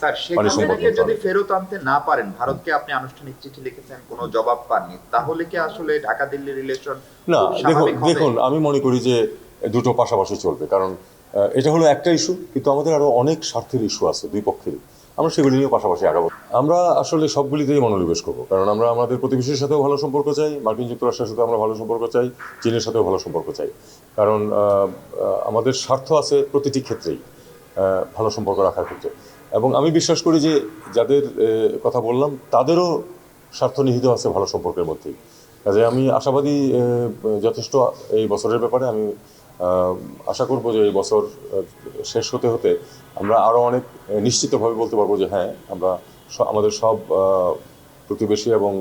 Sir, Sheikh হাসিনাকে যদি ফেরত আনতে না পারেন, ভারতকে আপনি আনুষ্ঠানিক চিঠি লিখেছেন, কোনো জবাব পাননি, তাহলে কি আসলে ঢাকা দিল্লি রিলেশন না? দেখুন আমি মনে করি যে দুটো পাশাপাশি চলবে, কারণ এটা হলো একটা ইস্যু, কিন্তু আমাদের আরো অনেক স্বার্থের ইস্যু আছে দুই পক্ষেরই। আমরা সেগুলি নিয়ে পাশাপাশি আগাবো। আমরা আসলে সবগুলিতেই মনোনিবেশ করবো, কারণ আমরা আমাদের প্রতিবেশীর সাথেও ভালো সম্পর্ক চাই, মার্কিন যুক্তরাষ্ট্রের সাথে আমরা ভালো সম্পর্ক চাই, চীনের সাথেও ভালো সম্পর্ক চাই, কারণ আমাদের স্বার্থ আছে প্রতিটি ক্ষেত্রেই ভালো সম্পর্ক রাখার ক্ষেত্রে। এবং আমি বিশ্বাস করি যে যাদের কথা বললাম তাদেরও স্বার্থ নিহিত আছে ভালো সম্পর্কের মধ্যেই। কাজে আমি আশাবাদী যথেষ্ট এই বছরের ব্যাপারে। আমি আশা করব যে এই বছর শেষ হতে হতে আমরা আরও অনেক নিশ্চিতভাবে বলতে পারবো যে হ্যাঁ, আমরা আমাদের সব প্রতিবেশী এবং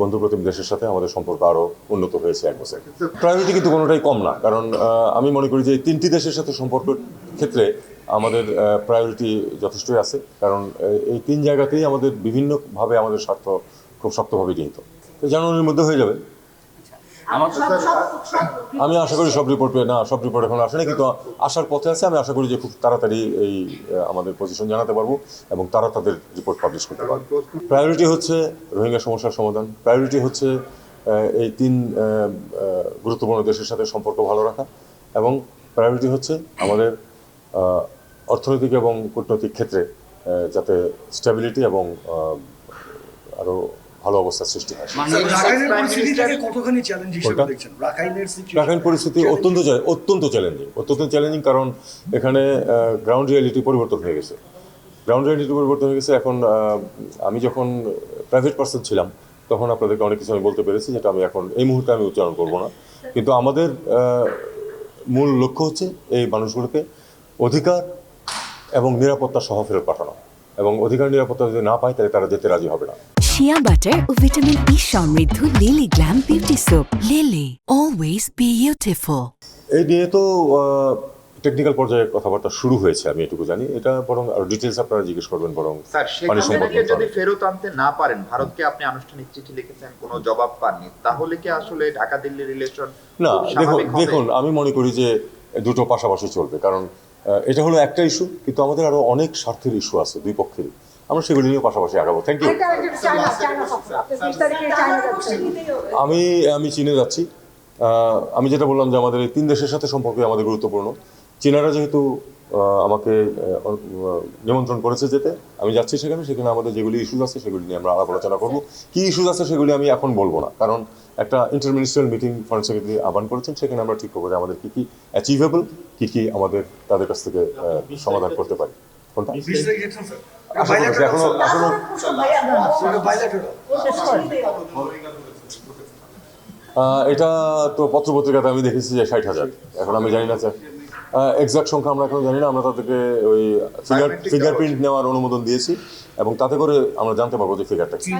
বন্ধু প্রতিম দেশের সাথে আমাদের সম্পর্ক আরও উন্নত হয়েছে এক বছর। প্রায়োরিটি কিন্তু কোনোটাই কম না, কারণ আমি মনে করি যে এই তিনটি দেশের সাথে সম্পর্কের ক্ষেত্রে আমাদের প্রায়োরিটি যথেষ্টই আছে, কারণ এই তিন জায়গাতেই আমাদের বিভিন্নভাবে আমাদের স্বার্থ খুব শক্তভাবে নিহিত। তো জানুয়ারির মধ্যে হয়ে যাবে। আমি আশা করি সব রিপোর্ট এখন আসেনি, কিন্তু আসার পথে আছে। আমি আশা করি যে খুব তাড়াতাড়ি এই আমাদের পজিশন জানাতে পারবো এবং তারা তাদের রিপোর্ট পাবলিশ করতে পারবে। প্রায়োরিটি হচ্ছে রোহিঙ্গা সমস্যার সমাধান, প্রায়োরিটি হচ্ছে এই তিন গুরুত্বপূর্ণ দেশের সাথে সম্পর্ক ভালো রাখা, এবং প্রায়োরিটি হচ্ছে আমাদের অর্থনৈতিক এবং কূটনৈতিক ক্ষেত্রে যাতে স্টেবিলিটি এবং আরও ভালো অবস্থার সৃষ্টি হয়। রাখাইন পরিস্থিতি অত্যন্ত চ্যালেঞ্জিং, কারণ এখানে গ্রাউন্ড রিয়ালিটি পরিবর্তন হয়ে গেছে। এখন আমি যখন প্রাইভেট পার্সন ছিলাম তখন আপনাদেরকে অনেক কিছু আমি বলতে পেরেছি, যেটা আমি এখন এই মুহূর্তে আমি উচ্চারণ করব না। কিন্তু আমাদের মূল লক্ষ্য হচ্ছে এই মানুষগুলোকে অধিকার এবং নিরাপত্তা সহ ফেরত পাঠানো, এবং অধিকার নিরাপত্তা যদি না পায় তাহলে তারা যেতে রাজি হবে না। শিয়া বাটার ও ভিটামিন ই সমৃদ্ধ lily glam beauty soap. Lily, always beautiful. এই নিয়ে তো টেকনিক্যাল পর্যায়ে কথাবার্তা শুরু হয়েছে, আমি এটুকু জানি। এটা বরং আরো ডিটেলস আপনারা জিজ্ঞেস করবেন। বরং স্যার, শেখ হাসিনাকে যদি ফেরত আনতে না পারেন, ভারতকে আপনি আনুষ্ঠানিক চিঠি লিখেছেন, কোনো জবাব পাননি, তাহলে কি আসলে ঢাকা দিল্লি রিলেশন? না, দেখুন আমি মনে করি যে দুটো পাশাপাশি চলবে, কারণ এটা হলো একটা ইস্যু, কিন্তু আমাদের আরো অনেক স্বার্থের ইস্যু আছে দুই পক্ষেরই। আমরা সেগুলি নিয়ে পাশাপাশি আগাবো। Thank you. আমি চীনে যাচ্ছি। আমি যেটা বললাম যে আমাদের এই তিন দেশের সাথে সম্পর্কে আমাদের গুরুত্বপূর্ণ। চীনারা যেহেতু আমাকে নিমন্ত্রণ করেছে যেতে, আমি যাচ্ছি সেখানে আমাদের যেগুলি ইস্যুজ আছে সেগুলি নিয়ে আমরা আলাপ আলোচনা করবো। কী ইস্যুজ আছে সেগুলি আমি এখন বলবো না, কারণ একটা ইন্টারমিনিস্ট্রিয়াল মিটিং ফরেন সেক্রেটারি আহ্বান করেছেন, সেখানে আমরা ঠিক করবো যে আমাদের কী অ্যাচিভেবল, কী আমাদের তাদের কাছ থেকে সমাধান করতে পারি। কোনটা এটা তো পত্রপত্রিকাতে আমি দেখেছি যে 60,000। এখন আমি জানি না এক্সাক্ট সংখ্যা, আমরা এখন জানি না। আমরা তাদেরকে ওই ফিঙ্গারপ্রিন্ট নেওয়ার অনুমোদন দিয়েছি, এবং তাতে করে আমরা জানতে পারবো যে ফিগারটা কি।